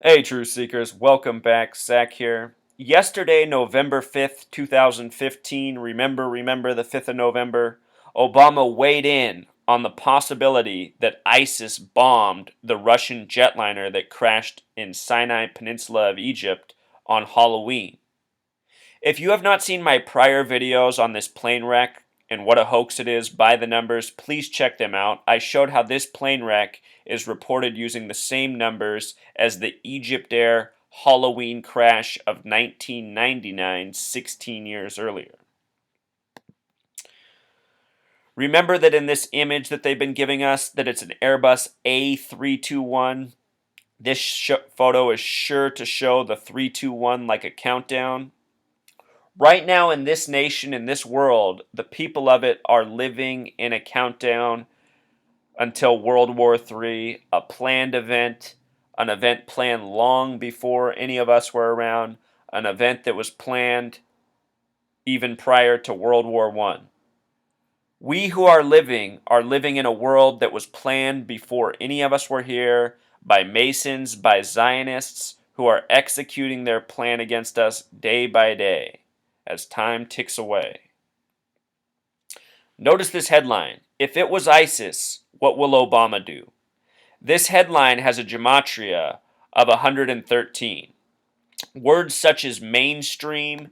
Hey, Truth Seekers, welcome back. Zach here. Yesterday, November 5th, 2015, remember the 5th of November, Obama weighed in on the possibility that ISIS bombed the Russian jetliner that crashed in Sinai Peninsula of Egypt on Halloween. If you have not seen my prior videos on this plane wreck and what a hoax it is by the numbers, please check them out. I showed how this plane wreck is reported using the same numbers as the Egypt Air Halloween crash of 1999, 16 years earlier. Remember that in this image that they've been giving us, that it's an Airbus A321. This photo is sure to show the 321 like a countdown. Right now, in this nation, in this world, the people of it are living in a countdown until World War III, a planned event, an event planned long before any of us were around, an event that was planned even prior to World War I. We who are living in a world that was planned before any of us were here by Masons, by Zionists, who are executing their plan against us day by day as time ticks away. Notice this headline. If it was ISIS, what will Obama do? This headline has a gematria of 113. Words such as mainstream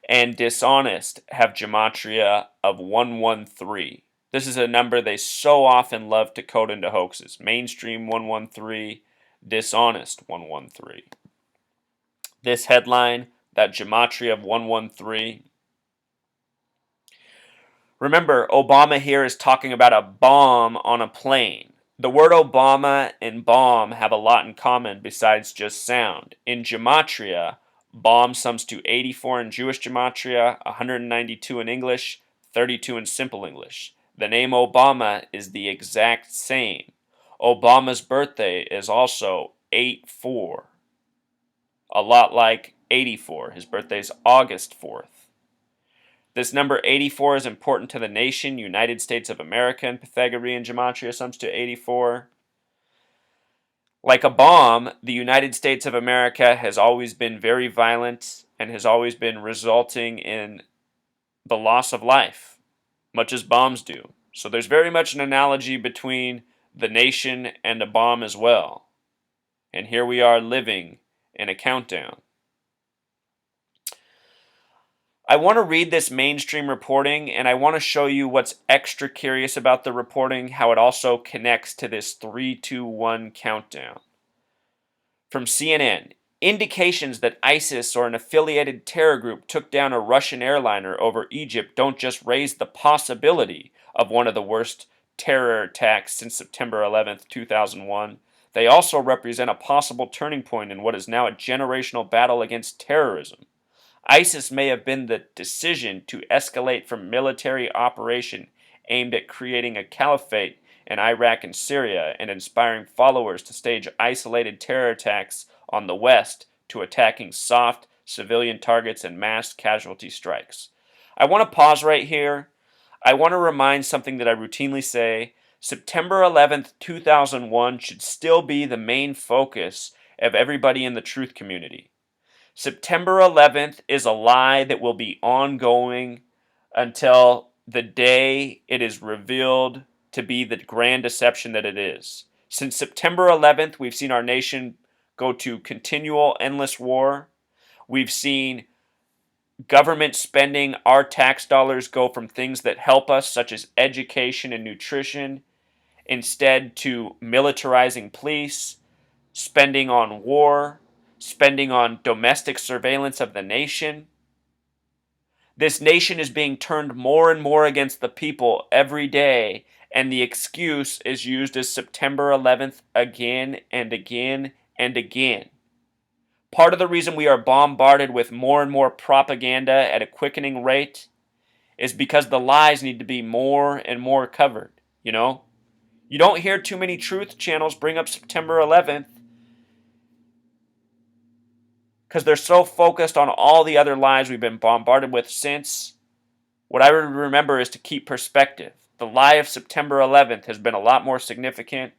and dishonest have gematria of 113. This is a number they so often love to code into hoaxes. Mainstream 113, dishonest 113. This headline, that gematria of 113. Remember, Obama here is talking about a bomb on a plane. The word Obama and bomb have a lot in common besides just sound. In gematria, bomb sums to 84 in Jewish gematria, 192 in English, 32 in simple English. The name Obama is the exact same. Obama's birthday is also 8/4. A lot like 84. His birthday is August 4th. This number 84 is important to the nation, United States of America, in Pythagorean gematria sums to 84. Like a bomb, the United States of America has always been very violent and has always been resulting in the loss of life, much as bombs do. So there's very much an analogy between the nation and a bomb as well. And here we are living in a countdown. I want to read this mainstream reporting, and I want to show you what's extra curious about the reporting, how it also connects to this 3-2-1 countdown. From CNN, indications that ISIS or an affiliated terror group took down a Russian airliner over Egypt don't just raise the possibility of one of the worst terror attacks since September 11th, 2001. They also represent a possible turning point in what is now a generational battle against terrorism. ISIS may have been the decision to escalate from military operation aimed at creating a caliphate in Iraq and Syria and inspiring followers to stage isolated terror attacks on the West to attacking soft civilian targets and mass casualty strikes. I want to pause right here. I want to remind something that I routinely say. September 11th, 2001 should still be the main focus of everybody in the truth community. September 11th is a lie that will be ongoing until the day it is revealed to be the grand deception that it is. Since September 11th, we've seen our nation go to continual endless war. We've seen government spending our tax dollars go from things that help us, such as education and nutrition, instead to militarizing police, spending on war, spending on domestic surveillance of the nation. This nation is being turned more and more against the people every day, and the excuse is used as September 11th again and again and again. Part of the reason we are bombarded with more and more propaganda at a quickening rate is because the lies need to be more and more covered, you know? You don't hear too many truth channels bring up September 11th because they're so focused on all the other lies we've been bombarded with since. What I remember is to keep perspective. The lie of September 11th has been a lot more significant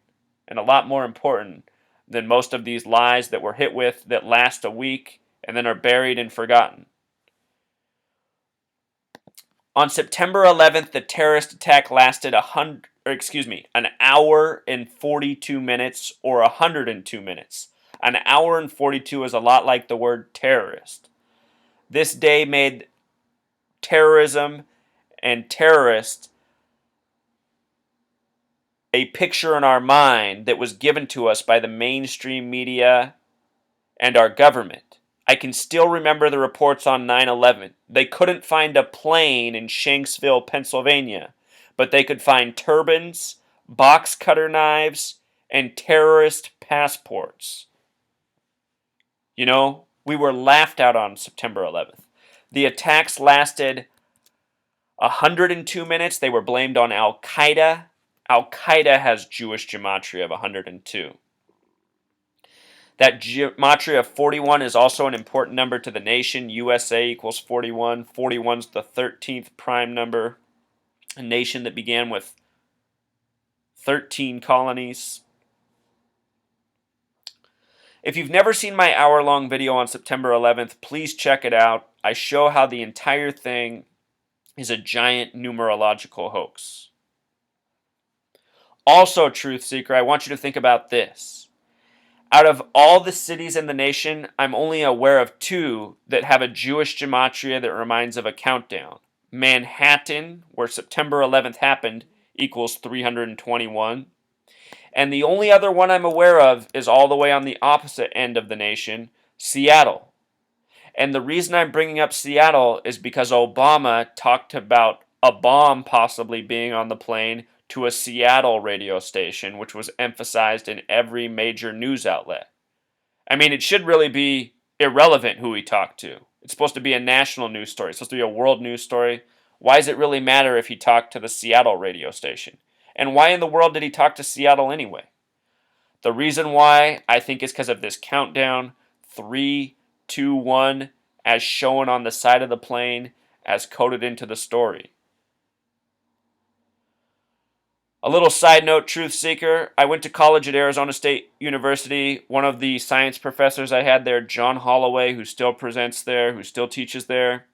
and a lot more important than most of these lies that we're hit with that last a week and then are buried and forgotten. On September 11th, the terrorist attack lasted an hour and 42 minutes or 102 minutes. An hour and 42 is a lot like the word terrorist. This day made terrorism and terrorist a picture in our mind that was given to us by the mainstream media and our government. I can still remember the reports on 9/11. They couldn't find a plane in Shanksville, Pennsylvania, but they could find turbans, box cutter knives, and terrorist passports. You know, we were laughed out on September 11th. The attacks lasted 102 minutes. They were blamed on Al Qaeda. Al Qaeda has Jewish gematria of 102. That gematria of 41 is also an important number to the nation. USA equals 41. 41 is the 13th prime number. A nation that began with 13 colonies. If you've never seen my hour-long video on September 11th, please check it out. I show how the entire thing is a giant numerological hoax. Also, Truth Seeker, I want you to think about this. Out of all the cities in the nation, I'm only aware of 2 that have a Jewish gematria that reminds of a countdown. Manhattan, where September 11th happened, equals 321. And the only other one I'm aware of is all the way on the opposite end of the nation, Seattle. And the reason I'm bringing up Seattle is because Obama talked about a bomb possibly being on the plane to a Seattle radio station, which was emphasized in every major news outlet. I mean, it should really be irrelevant who he talked to. It's supposed to be a national news story. It's supposed to be a world news story. Why does it really matter if he talked to the Seattle radio station? And why in the world did he talk to Seattle anyway? The reason why, I think, is because of this countdown. 3, 2, 1, as shown on the side of the plane, as coded into the story. A little side note, Truth Seeker, I went to college at Arizona State University. One of the science professors I had there, John Holloway, who still presents there, who still teaches there,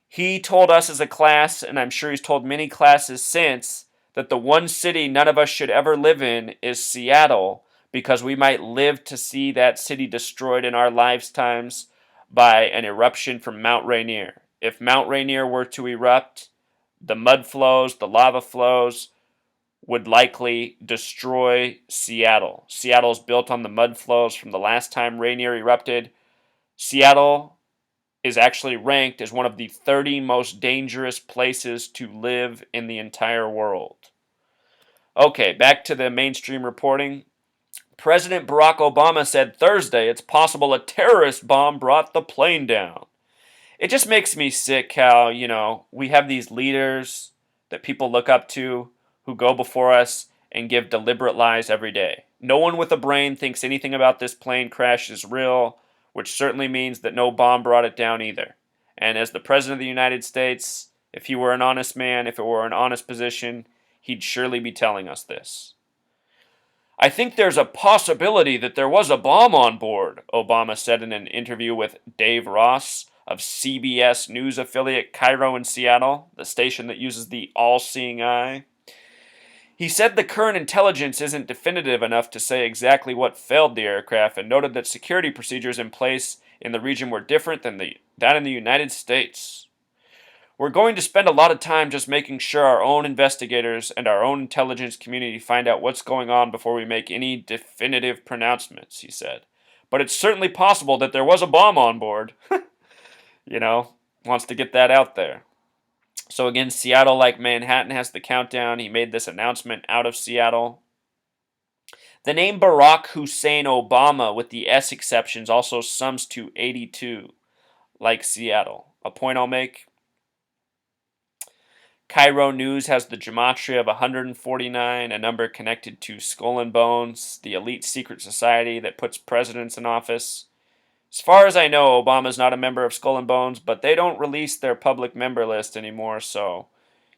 he told us as a class, and I'm sure he's told many classes since, that the one city none of us should ever live in is Seattle, because we might live to see that city destroyed in our lifetimes by an eruption from Mount Rainier. If Mount Rainier were to erupt, the mud flows, the lava flows, would likely destroy Seattle. Seattle is built on the mud flows from the last time Rainier erupted. Seattle is actually ranked as one of the 30 most dangerous places to live in the entire world. Okay, back to the mainstream reporting. President Barack Obama said Thursday it's possible a terrorist bomb brought the plane down. It just makes me sick how, we have these leaders that people look up to who go before us and give deliberate lies every day. No one with a brain thinks anything about this plane crash is real, which certainly means that no bomb brought it down either. And as the President of the United States, if he were an honest man, if it were an honest position, he'd surely be telling us this. I think there's a possibility that there was a bomb on board, Obama said in an interview with Dave Ross of CBS News affiliate Cairo in Seattle, the station that uses the all-seeing eye. He said the current intelligence isn't definitive enough to say exactly what failed the aircraft and noted that security procedures in place in the region were different than that in the United States. We're going to spend a lot of time just making sure our own investigators and our own intelligence community find out what's going on before we make any definitive pronouncements, he said. But it's certainly possible that there was a bomb on board. Wants to get that out there. So again, Seattle, like Manhattan, has the countdown. He made this announcement out of Seattle. The name Barack Hussein Obama, with the S exceptions, also sums to 82, like Seattle. A point I'll make. Cairo News has the gematria of 149, a number connected to Skull and Bones, the elite secret society that puts presidents in office. As far as I know, Obama's not a member of Skull and Bones, but they don't release their public member list anymore, so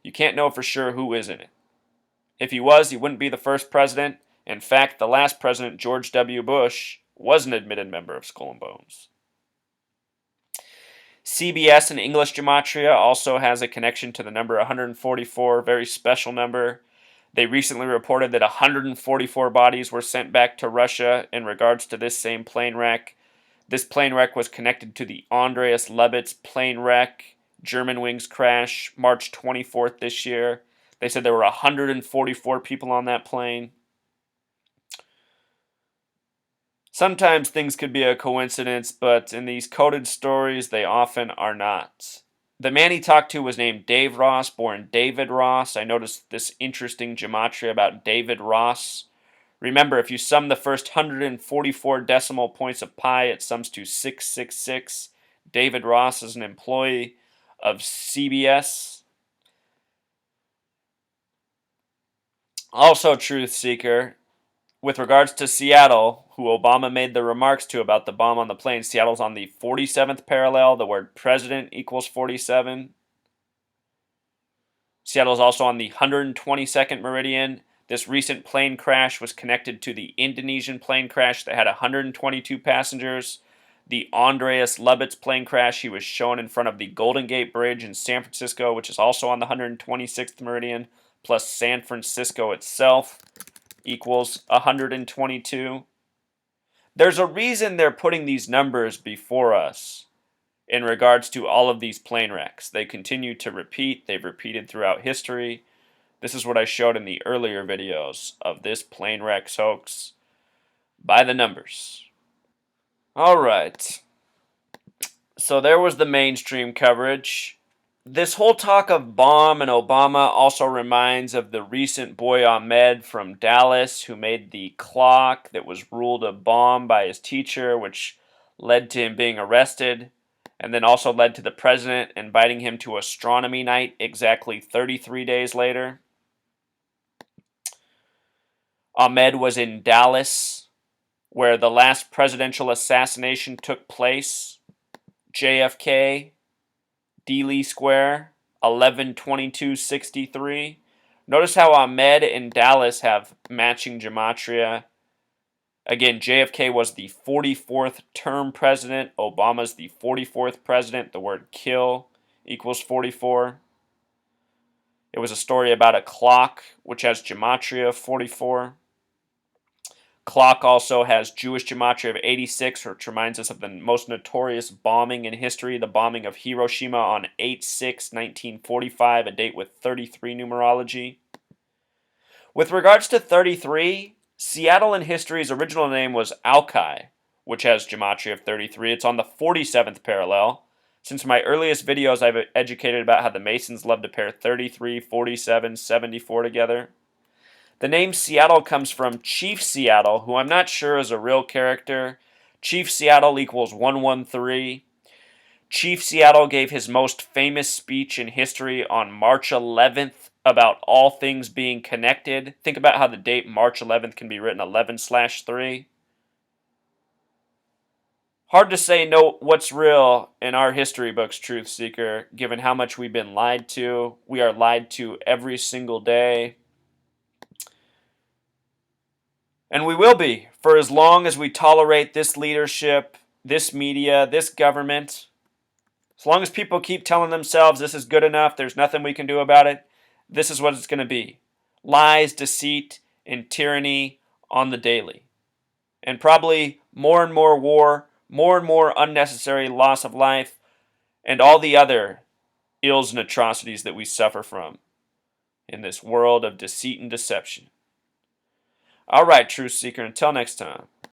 you can't know for sure who is in it. If he was, he wouldn't be the first president, In fact, the last president, George W. Bush, was an admitted member of Skull and Bones. CBS and English Gematria also has a connection to the number 144, very special number. They recently reported that 144 bodies were sent back to Russia in regards to this same plane wreck. This plane wreck was connected to the Andreas Lebitz plane wreck, Germanwings crash, March 24th this year. They said there were 144 people on that plane. Sometimes things could be a coincidence, but in these coded stories, they often are not. The man he talked to was named Dave Ross, born David Ross. I noticed this interesting gematria about David Ross. Remember, if you sum the first 144 decimal points of pi, it sums to 666. David Ross is an employee of CBS. Also, Truth Seeker, with regards to Seattle, who Obama made the remarks to about the bomb on the plane, Seattle's on the 47th parallel. The word president equals 47. Seattle's also on the 122nd meridian. This recent plane crash was connected to the Indonesian plane crash that had 122 passengers. The Andreas Lebitz plane crash, he was shown in front of the Golden Gate Bridge in San Francisco, which is also on the 126th meridian, plus San Francisco itself equals 122. There's a reason they're putting these numbers before us in regards to all of these plane wrecks. They continue to repeat. They've repeated throughout history. This is what I showed in the earlier videos of this plane wreck hoax by the numbers. All right. So there was the mainstream coverage. This whole talk of bomb and Obama also reminds of the recent boy Ahmed from Dallas who made the clock that was ruled a bomb by his teacher, which led to him being arrested, and then also led to the president inviting him to astronomy night exactly 33 days later. Ahmed was in Dallas, where the last presidential assassination took place. JFK, Dealey Square, 11/22/63. Notice how Ahmed and Dallas have matching gematria. Again, JFK was the 44th term president. Obama's the 44th president. The word kill equals 44. It was a story about a clock, which has gematria of 44. Clock also has Jewish gematria of 86, which reminds us of the most notorious bombing in history, the bombing of Hiroshima on 8/6/1945, a date with 33 numerology. With regards to 33, Seattle in history's original name was Alki, which has gematria of 33. It's on the 47th parallel. Since my earliest videos, I've educated about how the Masons love to pair 33, 47, 74 together. The name Seattle comes from Chief Seattle, who I'm not sure is a real character. Chief Seattle equals 113. Chief Seattle gave his most famous speech in history on March 11th about all things being connected. Think about how the date March 11th can be written 11/3. Hard to say what's real in our history books, Truth Seeker, given how much we've been lied to. We are lied to every single day. And we will be for as long as we tolerate this leadership, this media, this government. As long as people keep telling themselves this is good enough, there's nothing we can do about it, this is what it's going to be. Lies, deceit, and tyranny on the daily. And probably more and more war, more and more unnecessary loss of life, and all the other ills and atrocities that we suffer from in this world of deceit and deception. All right, Truth Seeker, until next time.